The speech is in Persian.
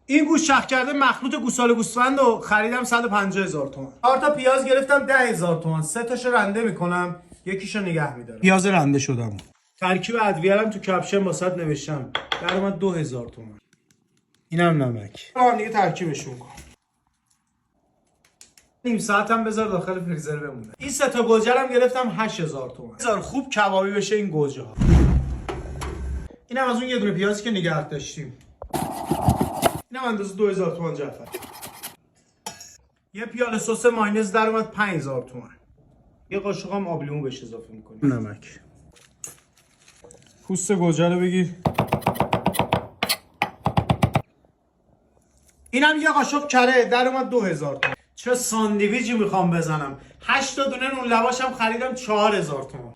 این گوشت شخ کرده مخلوط گوساله گوسفند رو خریدم 150,000 تومان. 4 تا پیاز گرفتم 10,000 تومان. 3 تاشو رنده میکنم، یکیشو نگه میدارم. پیاز رنده شدم. ترکیب ادویه‌ام تو کپشن واسط نوشتم. در اومد 2,000 تومان. اینم نمک. هم دیگه ترکیبشون کن. نیم ساعتم بذار داخل فریزر بمونه. این 3 تا گوجه‌ام گرفتم 8,000 تومان. بذار خوب کبابی بشه این گوجه ها. اینم از اون یه دونه پیازی که نگه داشتیم. اینم اندازه 2,000 تومان جعفر. یه پیاله سس مایونز در اومد 5,000 تومان. یه قاشق هم آب لیمو بهش اضافه می‌کنیم. نمک. پوست گوجه رو بگیر. اینم یه قاشق کره در اومد 2,000 تومان. چه ساندویچی میخوام بزنم. 8 تا دونه نون لواشم خریدم 4,000 تومان.